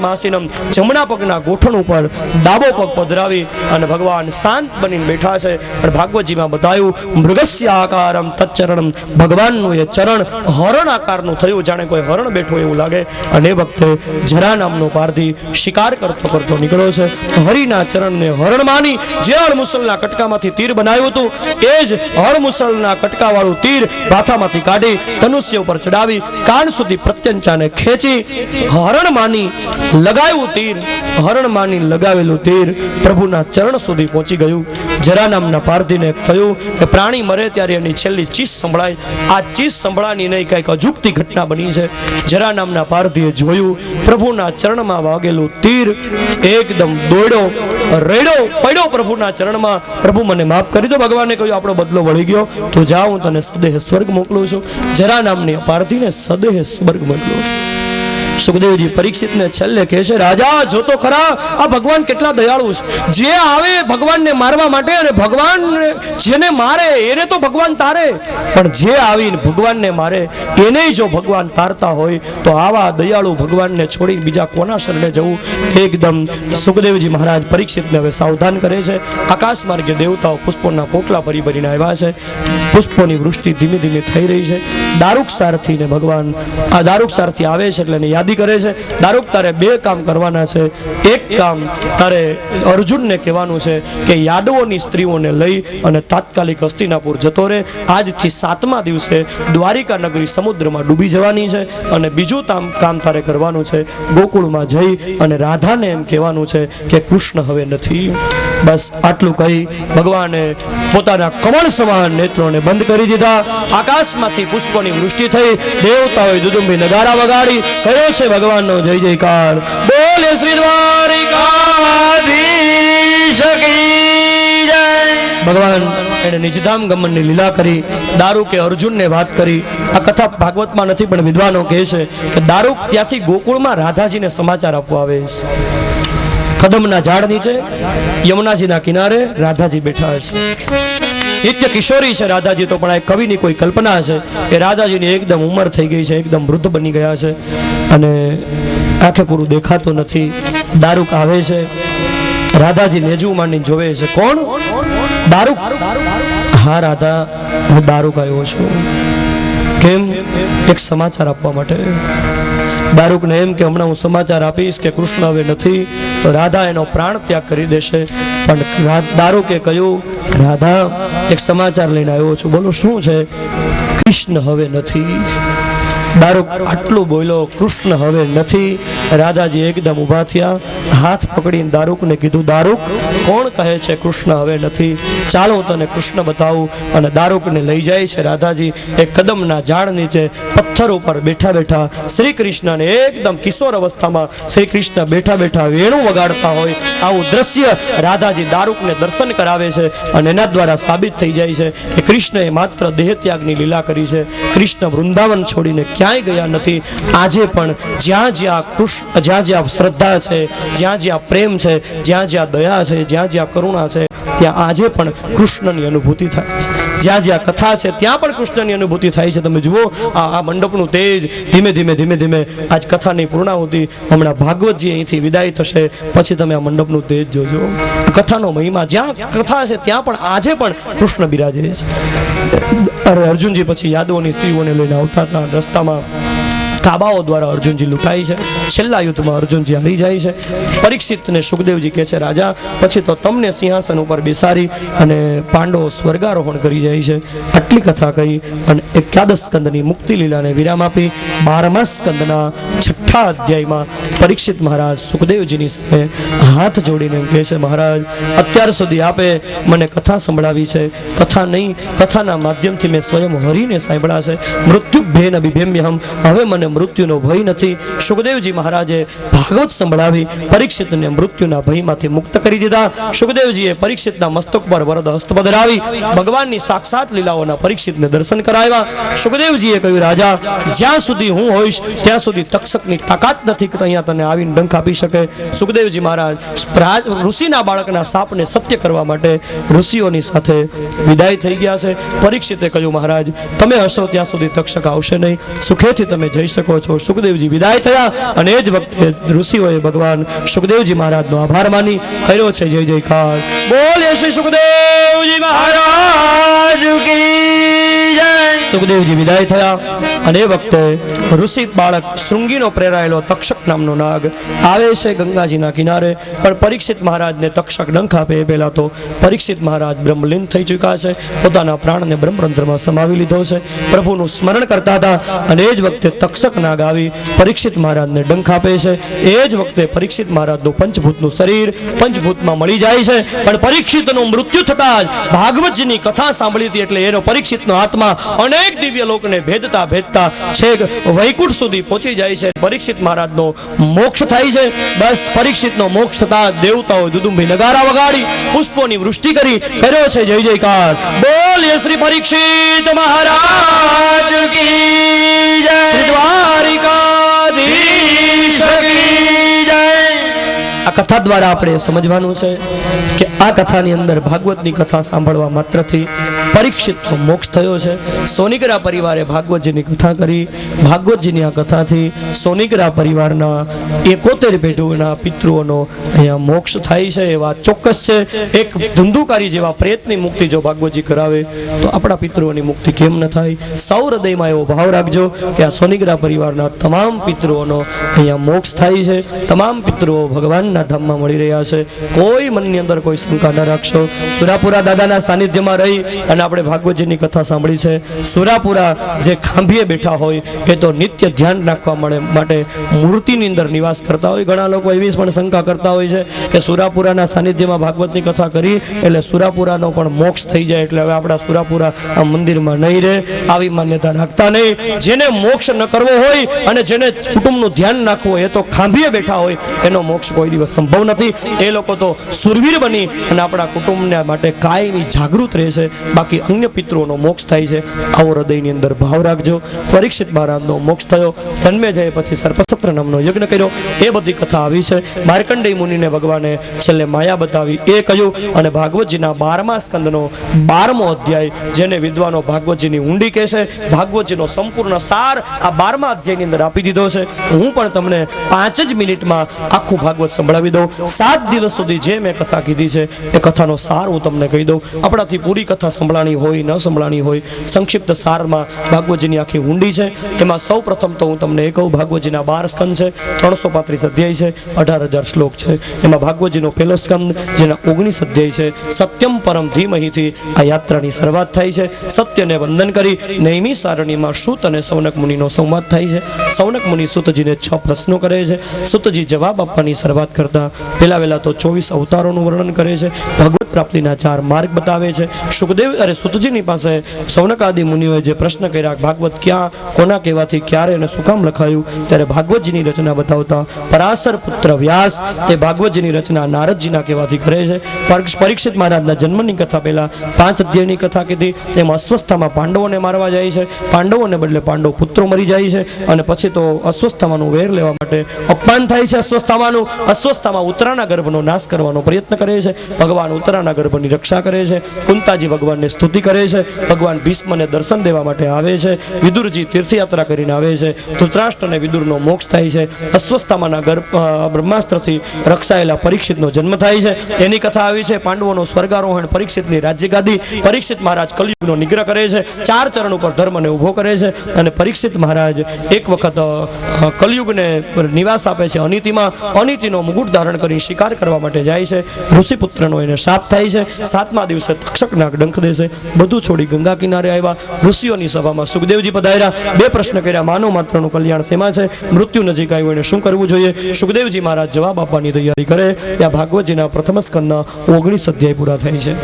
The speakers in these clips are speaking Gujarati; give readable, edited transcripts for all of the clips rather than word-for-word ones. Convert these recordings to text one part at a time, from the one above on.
માસીનમ જમણા પગના ગોઠણ ઉપર ડાબો પગ પધરાવી અને ભગવાન શાંત બનીને બેઠા છે. અને ભાગવતજીમાં બતાવ્યું મૃગસ્ય આકારમ તચ્ચરણમ, ભગવાનનું એ ચરણ હરણ આકારનું થયું, જાણે કોઈ હરણ બેઠો એવું લાગે. અને એ વખતે જરા નામનો પારધી શિકાર કરતો કરતો નીકળ્યો છે. હરિના ચરણને હરણ માની જે હળમુસલના કટકામાંથી તીર બનાવ્યું હતું એ જ હળમુસલના કટકાવાળું તીર માથામાંથી કાઢી ધનુષ્ય ઉપર ચડાવી કાન સુધી પ્રત્યંચાને ખેંચી હરણ માની લગાવ્યું તીર, હરણ માની લગાવેલું તીર પ્રભુના ચરણ સુધી પહોંચી ગયું. જરા નામના પારધીને થયું કે પ્રાણી મરે ત્યારે એની છેલ્લી ચીસ સંભળાય. આ ચીસ સંભળાની નહીં, કંઈક અજુગતી ઘટના બની છે. જરા નામના પારધીએ જોયું પ્રભુના ચરણમાં વાગેલું તીર એકદમ દોડ્યો, રેડો પડ્યો પ્રભુના ચરણમાં. પ્રભુ મને માફ કરી દો. ભગવાને કહ્યું આપણો બદલો વળી ગયો, તો જા હું તને સદેહ સ્વર્ગ મોકલું છું. જરા નામની પારધીને સદેહ સ્વર્ગ મોકલો. સુખદેવજી પરીક્ષિતને છેલ્લે કહે છે, રાજા જો તો ખરા આ ભગવાન કેટલા દયાળુ છે. જે આવે ભગવાનને મારવા માટે, અને ભગવાન જેને મારે એને તો ભગવાન તારે, પણ જે આવીને ભગવાનને મારે એને જો ભગવાન તારતા હોય તો આવા દયાળુ ભગવાનને છોડી બીજા કોના શરણે જવું. એકદમ સુખદેવજી મહારાજ પરીક્ષિતને હવે સાવધાન કરે છે. આકાશ માર્ગે દેવતાઓ પુષ્પોના પોટલા ભરી ભરીને આવ્યા છે. પુષ્પોની વૃષ્ટિ ધીમે ધીમે થઈ રહી છે. દારૂક સારથીને ભગવાન આ દારૂક સારથી આવે છે એટલે યાદી કરે છે. દારૂક તારે બે કામ કરવાના છે. એક કામ તારે અર્જુનને કહેવાનું છે કે યાદવોની સ્ત્રીઓને લઈ અને તાત્કાલિક હસ્તિનાપુર જતો રહે. આજથી 7મા દિવસે દ્વારિકા નગરી સમુદ્રમાં ડૂબી જવાની છે. અને બીજું કામ તારે કરવાનું છે, ગોકુળમાં જઈ અને રાધાને એમ કહેવાનું છે કે કૃષ્ણ હવે નથી. બસ આટલું કહી ભગવાને પોતાના કમળ સમાન નેત્રોને બંધ કરી દીધા. આકાશમાંથી પુષ્પોની વૃષ્ટિ થઈ. દેવતાઓએ દુદુંબી નગારા વગાડી. કયો છે ભગવાનનો જય જયકાર. બોલે શ્રી દ્વારિકાધીશ કી જય. ભગવાન એને નિજધામ ગમનની લીલા કરી. દારૂકે અર્જુનને વાત કરી. આ કથા ભાગવતમાં નથી પણ વિદ્વાનો કહે છે કે દારૂક ત્યાંથી ગોકુળમાં રાધાજીને સમાચાર આપવા આવે છે. કદમના ઝાડ નીચે યમુનાજીના કિનારે રાધાજી બેઠા છે. નિત્ય કિશોરી છે રાધાજી, તો પણ આ કવિની કોઈ કલ્પના છે કે રાધાજીની એકદમ ઉંમર થઈ ગઈ છે, એકદમ વૃદ્ધ બની ગયા છે અને આંખે પૂરું દેખાતું નથી. દારૂક આવે છે, રાધાજી નેજું માંડીને જોવે છે. કોણ? દારૂક. હા રાધા, હું દારૂક આવ્યો છું. કેમ? એક સમાચાર આપવા માટે. દારૂકને એમ કે હમણાં હું સમાચાર આપીશ કે કૃષ્ણ હવે નથી તો રાધા એનો પ્રાણ ત્યાગ કરી દેશે. પણ દારૂકે કહ્યું, રાધા એક સમાચાર લઈને આવ્યો છું. બોલો શું છે? કૃષ્ણ હવે નથી. દારૂક આટલું બોલ્યો, કૃષ્ણ હવે નથી. રાધાજી એકદમ ઊભા થયા, હાથ પકડીને દારૂકને કીધું, દારૂક કોણ કહે છે કૃષ્ણ હવે નથી? ચાલો હું તને કૃષ્ણ બતાવું. અને દારૂકને લઈ જાય છે રાધાજી એક કદમના ઝાડ નીચે. પથ્થર ઉપર બેઠા બેઠા શ્રી કૃષ્ણને એકદમ કિશોર અવસ્થામાં શ્રી કૃષ્ણ બેઠા બેઠા વેણું વગાડતા હોય આવું દ્રશ્ય રાધાજી દારૂકને દર્શન કરાવે છે. અને એના દ્વારા સાબિત થઈ જાય છે કે કૃષ્ણએ માત્ર દેહ ત્યાગની લીલા કરી છે. કૃષ્ણ વૃંદાવન છોડીને ક્યાંય ગયા નથી. આજે પણ જ્યાં જ્યાં કૃષ્ણ, જ્યાં જ્યાં શ્રદ્ધા છે, જ્યાં જ્યાં પ્રેમ છે, જ્યાં જ્યાં દયા છે, જ્યાં જ્યાં કરુણા છે, ત્યાં આજે પણ કૃષ્ણની અનુભૂતિ થાય છે. જ્યાં જ્યાં કથા છે ત્યાં પણ કૃષ્ણની અનુભૂતિ થાય છે. તમે જુઓ આ મંડપનું તેજ ધીમે ધીમે ધીમે ધીમે આજ કથાની પૂર્ણાહુતિ. હમણાં ભાગવતજી અહીંથી વિદાય થશે પછી તમે આ મંડપનું તેજ જોજો. કથાનો મહિમા, જ્યાં કથા છે ત્યાં પણ આજે પણ કૃષ્ણ બિરાજે છે. અરે અર્જુનજી પછી યાદવોની સ્ત્રીઓને લઈને આવતા હતા. રસ્તામાં કાબાઓ દ્વારા અર્જુનજી લૂંટાય છે. છેલ્લા યુદ્ધમાં અર્જુનજી હારી જાય છે. પરીક્ષિતને સુખદેવજી કહે છે, રાજા પછી તો તમને સિંહાસન ઉપર બેસાડી અને પાંડવો સ્વર્ગારોહણ કરી જાય છે. આટલી કથા કહી અને એકાદશ સ્કંદની મુક્તિ લીલાને વિરામ આપી 12મા સ્કંદના 6થા અધ્યાયમાં પરીક્ષિત મહારાજ સુખદેવજીની સામે હાથ જોડીને કહે છે, મહારાજ અત્યાર સુધી આપે મને કથા સંભળાવી છે. કથા નહીં, કથાના માધ્યમથી મેં સ્વયં હરીને સાંભળ્યા છે. મૃત્યુ ભેન અભિભેમ્યહમ, હવે મને મૃત્યુનો ભય નથી. સુખદેવજી મહારાજે ભાગવત સંભળાવી પરીક્ષિતને મૃત્યુના ભયમાંથી મુક્ત કરી દીધા. સુખદેવજીએ પરીક્ષિતના મસ્તક પર વરદ હસ્ત પધરાવી ભગવાનની સાક્ષાત લીલાઓના પરીક્ષિતને દર્શન કરાવ્યા. સુખદેવજીએ કહ્યું, રાજા જ્યાં સુધી હું હોઈશ ત્યાં સુધી તક્ષકની તાકાત નથી કે અહીંયા તને આવીને ડંખ આપી શકે. સુખદેવજી મહારાજ ઋષિના બાળકના સાપને સત્ય કરવા માટે ઋષિઓની સાથે વિદાય થઈ ગયા છે. પરીક્ષિતે કહ્યું, મહારાજ તમે હશો ત્યાં સુધી તક્ષક આવશે નહીં, સુખેથી તમે જઈ શકો. શકો છો. સુખદેવજી વિદાય થયા અને એ જ વખતે ઋષિઓએ ભગવાન સુખદેવજી મહારાજનો આભાર માની કર્યો છે જય જયકાર. બોલીએ શ્રી સુખદેવજી મહારાજ કી જય. સુખદેવજી વિદાય થયા અને એ વખતે ઋષિ બાળક શૃંગીનો પ્રેરાયેલો તક્ષક નામનો નાગ આવે છે ગંગાજીના કિનારે. પણ પરીક્ષિત મહારાજને તક્ષક ડંખ આપે એ પહેલા તો પરીક્ષિત મહારાજ બ્રહ્મલીન થઈ ચૂક્યા છે, પોતાના પ્રાણને બ્રહ્મરંધ્રમાં સમાવી લીધો છે, પ્રભુનું સ્મરણ કરતા હતા. અને એ જ વખતે તક્ષક નાગ આવી પરીક્ષિત મહારાજને ડંખ આપે છે. એ જ વખતે પરીક્ષિત મહારાજનું પંચભૂતનું શરીર પંચભૂતમાં મળી જાય છે. પણ પરીક્ષિતનું મૃત્યુ થતા જ ભાગવતજીની કથા સાંભળી હતી એટલે એનો પરીક્ષિતનો આત્મા અનેક દિવ્ય લોકને ભેદતા ભેદતા છેક વૈકુંઠ સુધી પહોંચી જાય છે. પરીક્ષિત મહારાજનો મોક્ષ થાય છે. બસ પરીક્ષિતનો મોક્ષ થતા દેવતાઓ દુદુંભી નગારા વગાડી પુષ્પોની વૃષ્ટિ કરી કર્યો છે જય જયકાર. બોલીએ શ્રી પરીક્ષિત મહારાજ કી જય. શ્રી દ્વારિકાધીશ કી જય. આ કથા દ્વારા આપણે સમજવાનું છે કે આ કથાની અંદર ભાગવતની કથા સાંભળવા માત્રથી પરીક્ષિતનો મોક્ષ થયો છે. સોનિકરા પરિવારે ભાગવતજીની કથા કરી. ભાગવતજીની આ કથાથી સોનિકરા પરિવારના 71 પેઢીઓના પિતૃઓનો અહીંયા મોક્ષ થાય છે એ વાત ચોક્કસ છે. એક ધંધુકારી જેવા પ્રેતની મુક્તિ જો ભાગવતજી કરાવે તો આપણા પિતૃઓની મુક્તિ કેમ ન થાય. સૌ હૃદયમાં એવો ભાવ રાખજો કે આ સોનિકરા પરિવારના તમામ પિતૃઓનો અહીંયા મોક્ષ થાય છે. તમામ પિતૃઓ ભગવાનના ધામમાં મળી રહ્યા છે. કોઈ મનની અંદર કોઈ શંકા ન રાખશો. સુરાપુરા દાદાના સાનિધ્યમાં રહી અને આપણે ભાગવતજીની કથા સાંભળી છે. સુરાપુરા જે ખાંભીએ બેઠા હોય એ તો નિત્ય ધ્યાન રાખવા માટે મૂર્તિની અંદર નિવાસ કરતા હોય. ઘણા લોકો એવી પણ શંકા કરતા હોય છે કે સુરાપુરાના સાનિધ્યમાં ભાગવતની કથા કરી એટલે સુરાપુરાનો પણ મોક્ષ થઈ જાય એટલે હવે આપણા સુરાપુરા આ મંદિરમાં નહીં રહે. આવી માન્યતા રાખતા નહીં. જેને મોક્ષ ન કરવો હોય અને જેને કુટુંબનું ધ્યાન રાખવું હોય એ તો ખાંભીએ બેઠા હોય એનો મોક્ષ કોઈ દિવસ સંભવ નથી. એ લોકો તો સુરવીર બની અને આપણા કુટુંબને માટે કાયમી જાગૃત રહેશે. બાકી અન્ય પિતૃઓનો મોક્ષ થાય છે. આવો હૃદયની અંદર ભાવ રાખજો. પરીક્ષિત મહારાજનો મોક્ષ થયો. જન્મે જાય પછી સર્પસત્ર નામનો યજ્ઞ કર્યો. એ બધી કથા આવી છે. માર્કંડેય મુનિને ભગવાને છેલ્લે માયા બતાવી એ કહ્યું. અને ભાગવતજીના 12મા સ્કંદનો 12મો અધ્યાય જેને વિદ્વાનો ભાગવતજીની ઊંડી કહે છે, ભાગવતજીનો સંપૂર્ણ સાર આ 12મા અધ્યાયની અંદર આપી દીધો છે. હું પણ તમને 5 જ મિનિટમાં આખું ભાગવત સંભળાવી દઉં. 7 દિવસ સુધી જે મેં કથા કીધી છે એ કથાનો સાર હું તમને કહી દઉં. આપણાથી પૂરી કથા સંભળાણી હોય ન સંભળાણી હોય સંક્ષિપ્ત સારમાં ભાગવતજીની આખી ઊંડી છે. એમાં સૌ પ્રથમ તો હું તમને એ કહું ભાગવતજીના 12 સ્કંદ છે, 335 અધ્યાય છે, 18,000 શ્લોક છે. એમાં ભાગવતજીનો પહેલો સ્કંદ જેના 19 અધ્યાય છે. સત્યમ પરમ ધીમહીથી આ યાત્રાની શરૂઆત થાય છે. સત્યને વંદન કરી નૈમી સારણીમાં સૂત અને સૌનક મુનિનો સંવાદ થાય છે. સૌનક મુનિ સૂતજીને 6 પ્રશ્નો કરે છે. સૂતજી જવાબ આપવાની શરૂઆત કરતા પહેલા તો 24 અવતારોનું વર્ણન કરે છે. ભગવત પ્રાપ્તિના 4 માર્ગ બતાવે છે. સુખદેવ અરે સૂતજીની પાસે સૌનકાદી મુનિઓએ જે પ્રશ્ન કર્યા ભાગવત ક્યાં કોના કહેવાથી ક્યારે અને શું કામ લખાયું ત્યારે ભાગવતજીની રચના બતાવતા પરાશર પુત્ર વ્યાસ તે ભાગવતજીની રચના નારદજીના કહેવાથી કરે છે. પરીક્ષિત મહારાજના જન્મની કથા પહેલા 5 અધ્યાયની કથા કીધી. તેમાં અસ્વસ્થામાં પાંડવોને મારવા જાય છે. પાંડવોને બદલે પાંડવ પુત્રો મરી જાય છે અને પછી તો અસ્વસ્થામાનું વેર લેવા માટે અપમાન થાય છે. અસ્વસ્થામાં ઉત્તરાના ગર્ભનો નાશ કરવાનો પ્રયત્ન કરે છે. ભગવાન ઉત્તરાના ગર્ભની રક્ષા કરે છે. કુંતાજી ભગવાનને સ્તુતિ કરે છે. ભગવાન ભીષ્મને દર્શન દેવા માટે આવે છે. વિદુરજી તીર્થયાત્રા કરીને આવે છે. ધૃતરાષ્ટ્ર અને વિદુરનો મોક્ષ થાય છે. અસ્વસ્થામાના બ્રહ્માસ્ત્રથી રક્ષાયેલા પરીક્ષિતનો જન્મ થાય છે. એની કથા આવી છે. પાંડવોનો સ્વર્ગારોહણ, પરીક્ષિતની રાજ્યગાદી, પરીક્ષિત મહારાજ કલયુગનો નિગ્રહ કરે છે. 4 ચરણ ઉપર ધર્મને ઊભો કરે છે અને પરીક્ષિત મહારાજ એક વખત કલયુગને નિવાસ આપે છે. અનિતિનો મુગુટ ધારણ કરી શિકાર કરવા માટે જાય છે. ઋષિપુત્રનો એને શાપ થાય છે. 7મા દિવસે તક્ષક નાગ ડંખ દેશે. બધું છોડી ગંગા કિનારે આવ્યા. ઋષિઓની સભામાં સુખદેવજી પધાર્યા. 2 પ્રશ્ન કર્યા. માનવ માત્રનું કલ્યાણ શેમાં છે? મૃત્યુ નજીક આવ્યું એને શું કરવું જોઈએ? સુખદેવજી મહારાજ જવાબ આપવાની તૈયારી કરે ત્યાં ભાગવતજીના પ્રથમ સ્કંદના 19 અધ્યાય પૂરા થાય છે.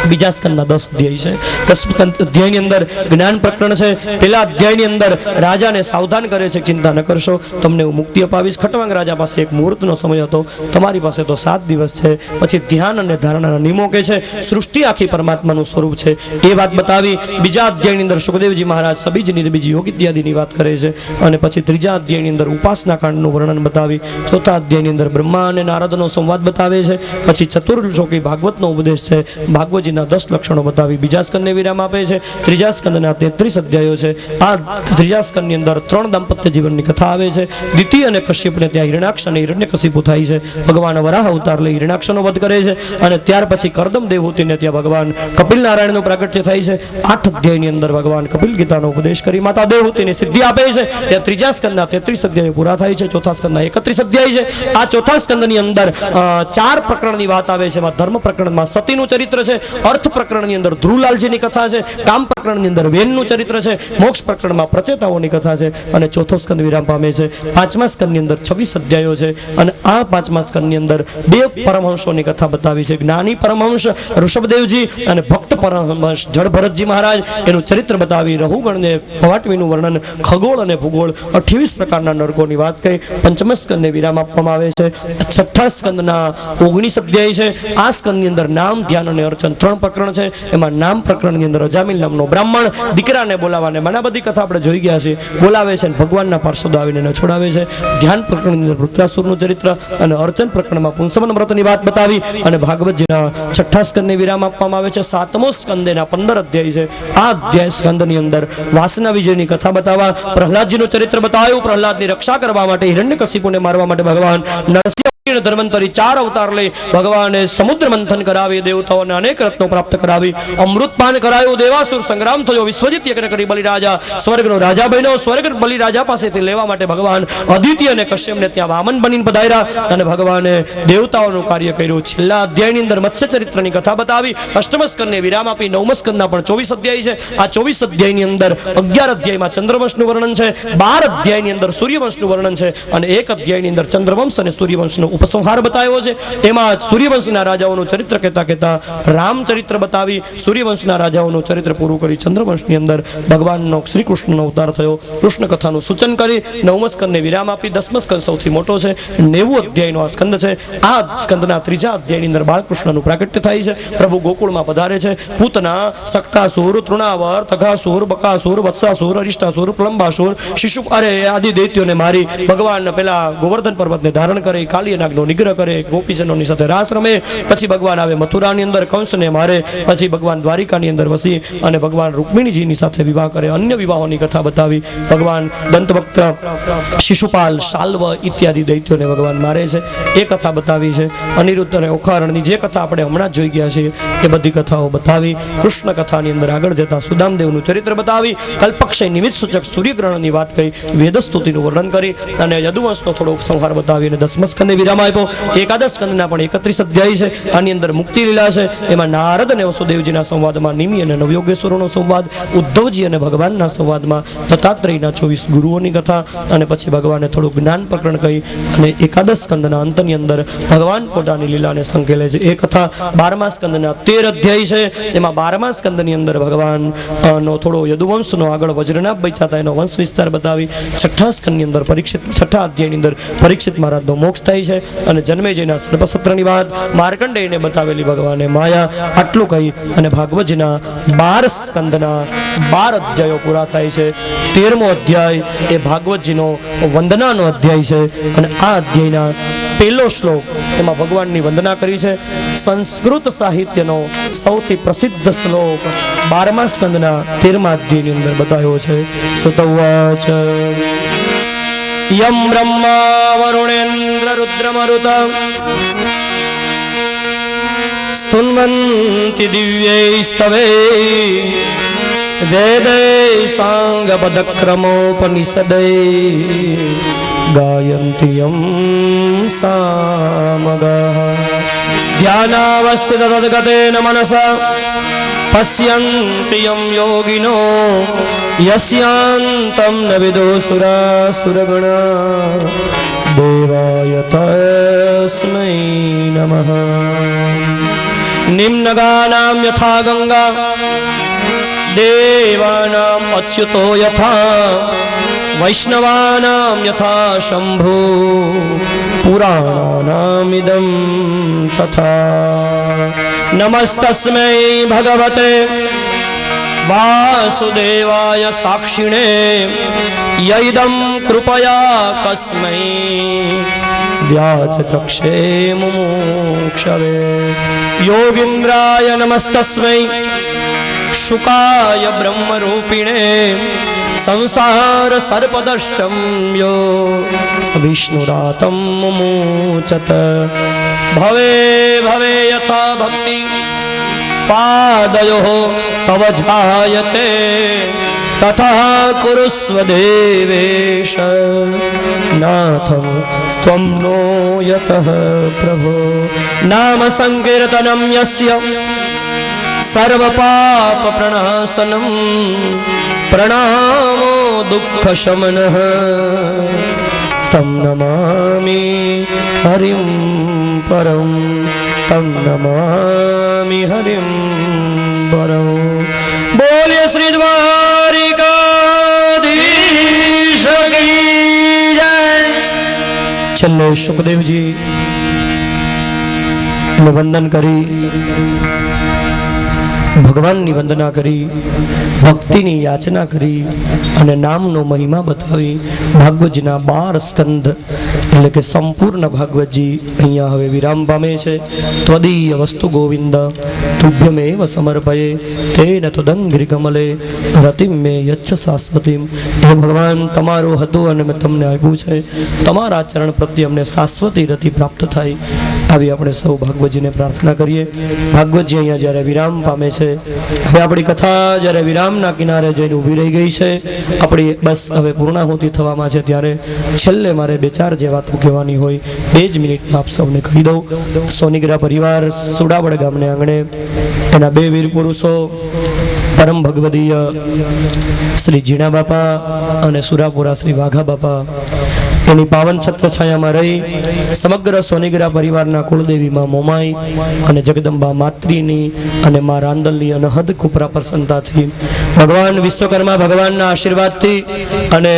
બીજા સ્કંદના 10 અધ્યાય છે. 10 અધ્યાયની અંદર જ્ઞાન પ્રકરણ છે. પહેલા અધ્યાયની અંદર રાજાને સાવધાન કરે છે ચિંતા ન કરશો, તમને હું મુક્તિ અપાવીશ. ખટવાંગ રાજા પાસે એક મુહૂર્તનો સમય હતો, તમારી પાસે તો 7 દિવસ છે. પછી ધ્યાન અને ધારણાના નિયમો કે છે. સૃષ્ટિ આખી પરમાત્માનું સ્વરૂપ છે એ વાત બતાવી. બીજા અધ્યાયની અંદર સુખદેવજી મહારાજ સબીજની બીજી યોગ ઇત્યાદિની વાત કરે છે અને પછી ત્રીજા અધ્યાયની અંદર ઉપાસના કાંડનું વર્ણન બતાવી. ચોથા અધ્યાયની અંદર બ્રહ્મા અને નારદનો સંવાદ બતાવે છે. પછી ચતુર્લોકી ભાગવતનો ઉપદેશ છે. ભાગવતજી ભાગવતજીના 10 લક્ષણો બતાવી બીજા સ્કંદને વિરામ આપે છે. ત્રીજા સ્કંદના 33 અધ્યાયો છે. આ ત્રીજા સ્કંદની અંદર 3 દાંપત્ય જીવનની કથા આવે છે. દિતિ અને કશ્યપને ત્યાં હિરણાક્ષ અને હિરણ્યકશિપુ થાય છે. ભગવાન વરાહ અવતાર લઈ હિરણાક્ષનો વધ કરે છે અને ત્યાર પછી કરદમ દેવહૂતિને ત્યાં ભગવાન કપિલ નારાયણનું પ્રાગટ્ય થાય છે. 8 અધ્યાયની અંદર ભગવાન કપિલ ગીતાનો ઉપદેશ કરી માતા દેવહૂતિને સિદ્ધિ આપે છે. ત્યાં ત્રીજા સ્કંદના 33 અધ્યાયો પૂરા થાય છે. ચોથા સ્કંદના 31 અધ્યાય છે. આ ચોથા સ્કંદની અંદર 4 પ્રકરણની વાત આવે છે. એમાં ધર્મ પ્રકરણમાં સતીનું ચરિત્ર છે, અર્થ પ્રકરણની અંદર ધ્રુવલાલજીની કથા છે, કામ પ્રકરણની અંદર વેનનું ચરિત્ર છે, મોક્ષ પ્રકરણમાં પ્રચેતાઓની કથા છે અને ચોથો સ્કંદ વિરામ પામે છે. પાંચમા સ્કંદની અંદર 26 અધ્યાયો છે અને આ પાંચમા સ્કંદની અંદર 2 પરમહંસોની કથા બતાવી છે. જ્ઞાની પરમહંસ ઋષભદેવજી અને ભક્ત પરમહંસ જળ ભરતજી મહારાજ એનું ચરિત્ર બતાવી રહુગણને ભવાટવીનું વર્ણન, ખગોળ અને ભૂગોળ 28 પ્રકારના નરકોની વાત કરી પંચમ સ્કંદને વિરામ આપવામાં આવે છે. છઠ્ઠા સ્કંદના 19 અધ્યાય છે. આ સ્કંદની અંદર નામ, ધ્યાન અને અર્ચન 3 પ્રકરણ છે. એમાં નામ પ્રકરણની અંદર અજામિલ નામનો બ્રાહ્મણ દીકરાને બોલાવવાને મને બધી કથા આપણે જોઈ ગયા છે, બોલાવે છે અને ભગવાનના પાર્ષદો આવીને એને છોડાવે છે. ધ્યાન પ્રકરણની અંદર વૃત્રાસુરનું ચરિત્ર અને અર્ચન પ્રકરણમાં પુંસવન વ્રતની વાત બતાવી અને ભાગવતજીના છઠ્ઠા સ્કંદને વિરામ આપવામાં આવે છે. સાતમો સ્કંદના 15 અધ્યાય છે. આ અધ્યાય સ્કંદની અંદર વાસના વિજયની કથા બતાવવા, પ્રહલાદજીનું ચરિત્ર બતાવ્યું. પ્રહલાદની રક્ષા કરવા માટે, હિરણ્યકશિપુને મારવા માટે ભગવાન નરસિંહ ધર્મંતરી 4 અવતાર લઈ ભગવાને સમુદ્ર મંથન કરાવી, દેવતાઓને અનેક રત્નો પ્રાપ્ત કરાવી, અમૃતપાન કરાયું, દેવાસુર સંગ્રામ થયો, વિશ્વજીત યજ્ઞ કરી બલિરાજા સ્વર્ગનો રાજા બન્યો. સ્વર્ગ બલિરાજા પાસેથી લેવા માટે ભગવાન અદિત્ય અને કશ્યપને ત્યાં વામન બનીને પધાર્યા અને ભગવાને દેવતાઓનું કાર્ય કર્યું. છેલ્લા અધ્યાયની અંદર મત્સ્ય ચરિત્રની કથા બતાવી, અષ્ટમ સ્કંદને વિરામ આપી. નવમ સ્કંદના પણ 24 અધ્યાય છે. આ 24 અધ્યાયની અંદર 11 અધ્યાયમાં ચંદ્રવંશનું વર્ણન છે, 12 અધ્યાયની અંદર સૂર્યવંશનું વર્ણન છે અને 1 અધ્યાયની અંદર ચંદ્રવંશ અને સૂર્યવંશનું ઉપસંહાર બતાવ્યો છે. એમાં સૂર્યવંશના રાજાઓનું ચરિત્ર કહેતા રામચરિત્ર બતાવી, સૂર્યવંશના રાજાઓનું ચરિત્ર પૂરું કરી ચંદ્રવંશની અંદર ભગવાનનો શ્રી કૃષ્ણનો અવતાર થયો, કૃષ્ણ કથાનું સૂચન કરી નવમ સ્કંદને વિરામ આપી. દસમ સ્કંદ સૌથી મોટો છે, 90 અધ્યાયનો આ સ્કંદ છે. આ સ્કંદના ત્રીજા અધ્યાયની અંદર બાળકૃષ્ણનું પ્રાગટ્ય થાય છે. પ્રભુ ગોકુળમાં પધારે છે. પૂતના, સક્તાસુર, તૃણાવર, તઘાસુર, બકાસુર, વત્સાસુર, અરિષ્ટાસુર, પ્લંબાસુર, શિશુ આદિ દૈત્યોને મારી ભગવાન પેલા ગોવર્ધન પર્વતને ધારણ કરી કાલિયનાગનો નિગ્રહ કરે, ગોપીજનોની સાથે રાસ રમે. પછી ભગવાન આવે મથુરાની અંદર, કંસને મારે. પછી ભગવાન દ્વારિકાની અંદર વસી અને ભગવાન રૂકમિણીજીની સાથે વિવાહ કરે. અન્ય વિવાહોની કથા બતાવી. ભગવાન દંતવક્ત્ર, શિશુપાલ, શાલ્વ ઇત્યાદિ દૈત્યોને ભગવાન મારે છે એ કથા બતાવી છે. અનિરુદ્ધ અને ઓખારણની જે કથા આપણે હમણાં જ જોઈ ગયા છીએ એ બધી કથાઓ બતાવી. કૃષ્ણ કથાની અંદર આગળ જતા સુદામદેવનું ચરિત્ર બતાવી, કલ્પક્ષય નિમિત્ત સૂચક સૂર્યગ્રહણની વાત કરી, વેદસ્તુતિનું વર્ણન કરી અને યદુવંશનો થોડો ઉપસંહાર બતાવી અને દસમ સ્કંદે વિરામ આપ્યો. એકાદશ સ્કંદના પણ 31 અધ્યાય છે. આની અંદર મુક્તિ લીલા છે. એમાં નારદ અને વસુદેવજીના સંવાદમાં નિમિ અને નવયોગેશ્વરોનો સંવાદ, ઉદ્ધવજી અને ભગવાનના સંવાદમાં દત્તાત્રેયના 24 ગુરુઓની કથા અને પછી ભગવાને થોડું જ્ઞાન પ્રકરણ કહી અને એકાદશ સ્કંદના અંતની અંદર ભગવાન પોતાની લીલાને સંકેલે છે એ કથા. 12મા સ્કંદના 13 અધ્યાય છે. એમાં 12મા સ્કંદની અંદર ભગવાન નો થોડો યદુવંશનો આગળ વજ્રનાભ બચ્યા એનો વંશ વિસ્તાર બતાવી. છઠ્ઠા સ્કંદની અંદર છઠ્ઠા અધ્યાયની અંદર પરીક્ષિત મહારાજનો મોક્ષ થાય છે અને જન્મેજયના સર્પસત્રની વાત, માર્કંડેયને બતાવેલી ભગવાને માયા. આટલું કહી અને ભાગવતજીના 12 સ્કંદના 12 અધ્યાયો પૂરા થાય છે. 13મો અધ્યાય એ ભાગવતજીનો વંદનાનો અધ્યાય છે અને આ અધ્યાયના પહેલો શ્લોક એમાં ભગવાનની વંદના કરી છે. સંસ્કૃત સાહિત્યનો સૌથી પ્રસિદ્ધ શ્લોક 12મા સ્કંદના 13મા અધ્યાયની અંદર બતાવ્યો છે. સુતવાચ યમ બ્રહ્મા વરુણેન્દ્ર રુદ્રમરુત સ્તુન્વન્તિ દિવ્યૈસ્તવે વેદૈ સાંગપદક્રમોપનિષદૈ ગાયન્તિ યમ સામગઃ ધ્યાનાવસ્થિત તદ્ગતેન મનસા પશ્યન્તિ યમ યોગિનો યસ્યાન્તં ન વિદુસુરાસુરગણા દેવાય તસ્મૈ નમઃ. નિમ્નગાનાં યથા ગંગા દેવાનાં અચ્યુતો યથા વૈષ્ણવાનાં યથા શંભુ પુરાણાનામિદં તથા. નમસ્તસ્મૈ ભગવતે वासुदेवाय साक्षिणे यदं कृपया कस्मै व्याचचक्षे मुमुक्षवे योगीन्द्राय नमस्तस्मै शुकाय ब्रह्मरूपिणे संसार सर्पदष्टं यो विष्णुरातं मुमुचत भवे भवे यथा भक्ति पादयोः तव जायते तथा कुरुस्व देवेश नाथं त्वं नो यतः प्रभो नाम संकीर्तनं यस्य सर्वपाप प्रणाशनं प्रणामो दुःखशमनः तं नमामि हरिं परं तं नमामि हरिं परं बोलिए श्री द्वारिकाधीश की जय। छेल्ले सुखदेव जी ने वंदन करी ભગવાનની વંદના કરી ભક્તિની યાચના કરી અને નામનો મહિમા બતાવી ભાગવતજીના 12 સ્કંદ એટલે કે સંપૂર્ણ ભાગવતજી અહીંયા હવે વિરામ પામે છે. ત્વદીય વસ્તુ ગોવિંદ તુભ્યમેવ સમર્પયે તેન તદંઘ્રિ કમલે રતિમ મે યચ્છ શાશ્વતીમ. હે ભગવાન, તમારું હતું અને મેં તમને આપ્યું છે, તમારા ચરણ પ્રત્યે અમને શાશ્વતી રતિ પ્રાપ્ત થાય. આવી આપણે સૌ ભાગવતજીને પ્રાર્થના કરીએ. ભાગવતજી અહીંયા જ્યારે વિરામ પામે છે, હવે આપણી કથા જ્યારે વિરામના કિનારે જઈને ઊભી રહી ગઈ છે, આપણી બસ હવે પૂર્ણાહુતિ થવામાં છે, ત્યારે છેલ્લે મારે 2-4 જે વાતો કહેવાની હોય 2 જ મિનિટમાં આપ સૌને કહી દઉં. સોનીગ્રા પરિવાર સુડાવડ ગામને આંગણે એના 2 વીર પુરુષો પરમ ભગવદીય શ્રી જીણા બાપા અને સુરાપુરા શ્રી વાઘા બાપા એની પાવન છત્ર છાયામાં રહી સમગ્ર સોનીગ્રા પરિવારના કુળદેવી માં મોમાઈ અને જગદંબા માત્રીની અને માં રાંદલની અનહદ કુપરા પ્રસન્નતાથી ભગવાન વિશ્વકર્મા ભગવાનના આશીર્વાદથી અને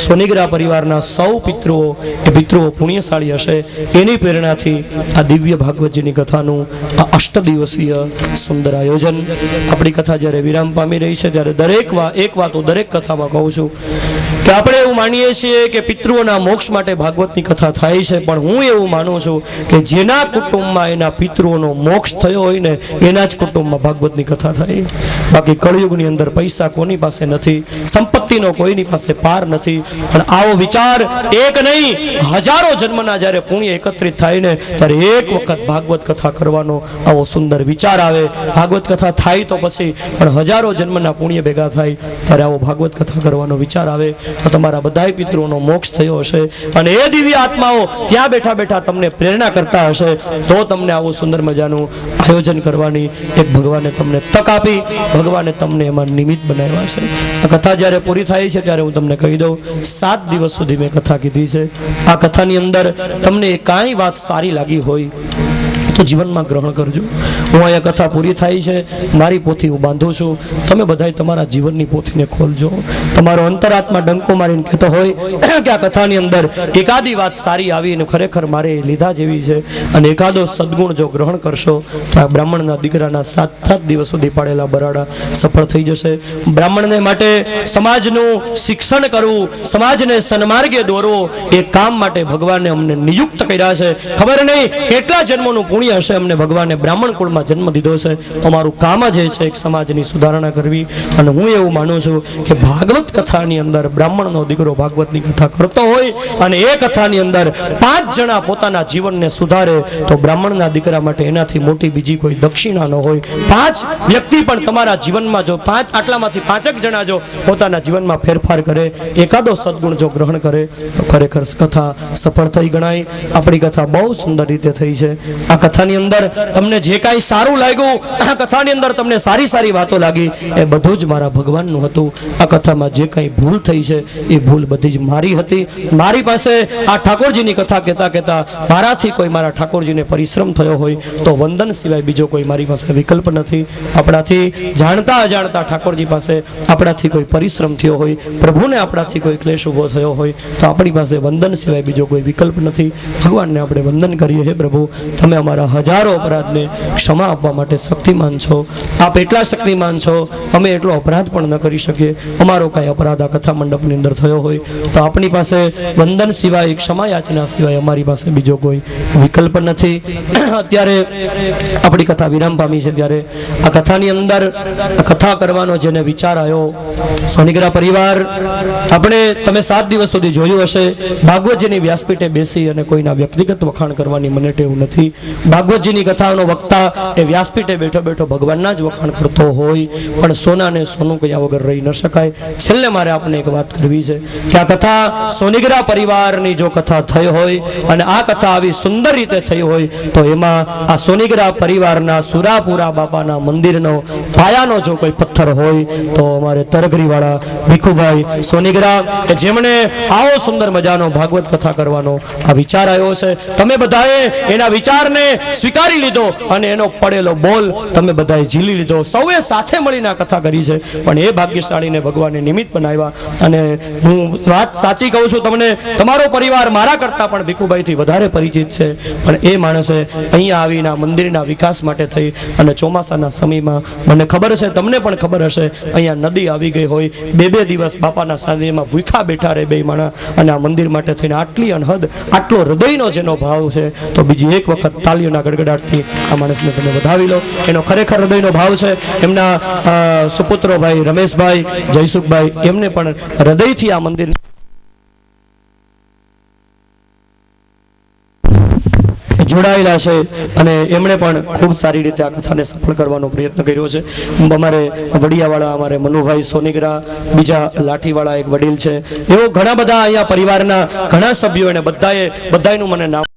સોનીગ્રા પરિવારના સૌ પિતૃઓ એ પિતૃઓ પુણ્યશાળી હશે એની પ્રેરણાથી આ દિવ્ય ભાગવતજીની કથાનું આ 8 દિવસીય સુંદર આયોજન. આપણી કથા જ્યારે વિરામ પામી રહી છે ત્યારે એક વાતો દરેક કથામાં કહું છું કે આપણે એવું માનીએ છીએ કે પિતૃઓના મોક્ષ માટે ભાગવતની કથા થાય છે, પણ હું એવું માનું છું કે જેના કુટુંબમાં એના પિતૃઓનો મોક્ષ થયો હોય ને એના જ કુટુંબમાં ભાગવતની કથા થાય. બાકી કળયુગની અંદર પૈસા કોની પાસે નથી, સંપત્તિનો કોઈની પાસે પાર નથી, પણ આવો વિચાર એક નહીં હજારો જન્મના જ્યારે પુણ્ય એકત્રિત થાય ને ત્યારે એક વખત ભાગવત કથા કરવાનો આવો સુંદર વિચાર આવે. ભાગવત કથા થાય તો પછી પણ હજારો જન્મના પુણ્ય ભેગા થાય ત્યારે આવો ભાગવત કથા કરવાનો વિચાર આવે તો તમારા બધાય પિતૃઓનો મોક્ષ થયો હશે અને એ દિવ્ય આત્માઓ ત્યાં બેઠા બેઠા તમને પ્રેરણા કરતા હશે તો તમને આવું સુંદર મજાનું આયોજન કરવાની એક ભગવાને તમને તક આપી, ભગવાને તમને એમાં નિમિત્ત બનાવ્યા છે. આ કથા જ્યારે પૂરી થાય છે ત્યારે હું તમને કહી દઉં 7 દિવસ સુધી મેં કથા કીધી છે. આ કથાની અંદર તમને કાંઈ વાત સારી લાગી હોય તો જીવનમાં ગ્રહણ કરજો. હું અહીંયા કથા પૂરી થાય છે, મારી પોથી હું બાંધું છું, તમે બધાય તમારા જીવનની પોથીને ખોલજો. તમારો અંતરાત્મા ડંકો મારીને કહેતો હોય કે આ કથાની અંદર એકાદી વાત સારી આવી અને ખરેખર મારે લીધા જેવી છે અને એકાદો સદગુણ જો ગ્રહણ કરશો તો આ બ્રાહ્મણના દીકરાના 7 દિવસ સુધી પાડેલા બરાડા સફળ થઈ જશે. બ્રાહ્મણને માટે સમાજનું શિક્ષણ કરવું, સમાજને સન્માર્ગે દોરવો એ કામ માટે ભગવાને અમને નિયુક્ત કર્યા છે. ખબર નહીં કેટલા જન્મોનું પુણ્ય હશે અમને ભગવાને બ્રાહ્મણ કુળમાં જન્મ દીધો છે. અમારું કામ જ એ છે એક સમાજની સુધારણા કરવી અને હું એવું માનું છું કે ભાગવત કથાની અંદર બ્રાહ્મણનો દીકરો ભાગવતની કથા કરતો હોય અને એ કથાની અંદર 5 જણા પોતાના જીવનને સુધારે તો બ્રાહ્મણના દીકરા માટે એનાથી મોટી બીજી કોઈ દક્ષિણા ન હોય. 5 વ્યક્તિ પણ તમારા જીવનમાં જો આટલામાંથી 5 જણા જો પોતાના જીવનમાં ફેરફાર કરે, એકાદો સદગુણ જો ગ્રહણ કરે તો ખરેખર કથા સફળ થઈ ગણાય. આપણી કથા બહુ સુંદર રીતે થઈ છે. આ કથાની અંદર તમને જે કાંઈ સારું લાગ્યું, આ કથાની અંદર તમને સારી વાતો લાગી એ બધું જ મારા ભગવાનનું હતું. આ કથામાં જે કાંઈ ભૂલ થઈ છે એ ભૂલ બધી જ મારી હતી. મારી પાસે આ ઠાકોરજીની કથા કહેતા મારાથી કોઈ મારા ઠાકોરજીને પરિશ્રમ થયો હોય તો વંદન સિવાય બીજો કોઈ મારી પાસે વિકલ્પ નથી. આપણાથી જાણતા અજાણતા ઠાકોરજી પાસે આપણાથી કોઈ પરિશ્રમ થયો હોય, પ્રભુને આપણાથી કોઈ ક્લેશ ઊભો થયો હોય તો આપણી પાસે વંદન સિવાય બીજો કોઈ વિકલ્પ નથી. ભગવાનને આપણે વંદન કરીએ, હે પ્રભુ તમે અમારી અમારા હજારો અપરાધને ક્ષમા આપવા માટે શક્તિમાન છો. આપ એટલા શક્તિમાન છો, અમે એટલો અપરાધ પણ ન કરી શકીએ. અમારો કાંઈ અપરાધ આ કથા મંડપની અંદર થયો હોય તો આપની પાસે વંદન સિવાય, ક્ષમા યાચના સિવાય અમારી પાસે બીજો કોઈ વિકલ્પ નથી. અત્યારે આપણી કથા વિરામ પામી છે, ત્યારે આ કથાની અંદર કથા કરવાનો જેને વિચાર આવ્યો, સોનીગ્રા પરિવાર, આપણે તમે 7 દિવસ સુધી જોયું હશે, ભાગવતજીની વ્યાસપીઠે બેસી અને કોઈના વ્યક્તિગત વખાણ કરવાની મને ટેવ નથી. ભાગવતજીની કથાનો વક્તા એ વ્યાસપીઠે બેઠો બેઠો ભગવાનના જ વખાણ કરતો હોય, પણ સોનાને સોનું કયા વગર રહી ન શકાય. છેલ્લે મારે આપને એક વાત કરવી છે કે આ કથા સોનીગ્રા પરિવારની જો કથા થઈ હોય અને આ કથા આવી સુંદર રીતે થઈ હોય તો એમાં આ સોનીગ્રા પરિવારના સુરાપુરા બાપાના મંદિરનો પાયાનો જો કોઈ પથ્થર હોય તો અમારે તરઘરીવાળા ભીખુભાઈ સોનીગ્રા, કે જેમણે આવો સુંદર મજાનો ભાગવત કથા કરવાનો આ વિચાર આવ્યો છે. તમે બધાએ એના વિચારને સ્વીકારી લીધો અને એનો પડેલો બોલ તમે બધાએ ઝીલી લીધો. સૌએ સાથે મળીને આ કથા કરી છે, પણ એ ભાગ્યશાળીને ભગવાને નિમિત્ત બનાવ્યા. અને હું વાત સાચી કહું છું, તમને તમારો પરિવાર મારા કરતા પણ ભીખુભાઈથી વધારે પરિચિત છે, પણ એ માણસે અહીંયા આવીને આ મંદિરના વિકાસ માટે થઈ અને ચોમાસાના સમયમાં મને ખબર છે, તમને પણ ખબર હશે, અહીંયા નદી આવી ગઈ હોય, 2 દિવસ બાપાના સાનિધ્યમાં ભૂખા બેઠા રહે બે માણસ, અને આ મંદિર માટે થઈને આટલી અનહદ, આટલો હૃદયનો જેનો ભાવ છે, તો બીજી એક વખત તાલીઓના ગડગડાટથી આ માણસને તમે વધાવી લો. એનો ખરેખર હૃદયનો ભાવ છે. એમના સુપુત્રો ભાઈ રમેશભાઈ, જયસુખભાઈ, એમને પણ હૃદયથી આ મંદિર જોડાયેલા છે અને એમણે પણ ખૂબ સારી રીતે આ કથાને સફળ કરવાનો પ્રયત્ન કર્યો છે. અમારે વડિયાવાળા, અમારે મનુભાઈ સોનીગ્રા, બીજા લાઠીવાળા એક વડીલ છે, એવો ઘણા બધા અહીંયા પરિવારના ઘણા સભ્યો, અને બધાનું મને નામ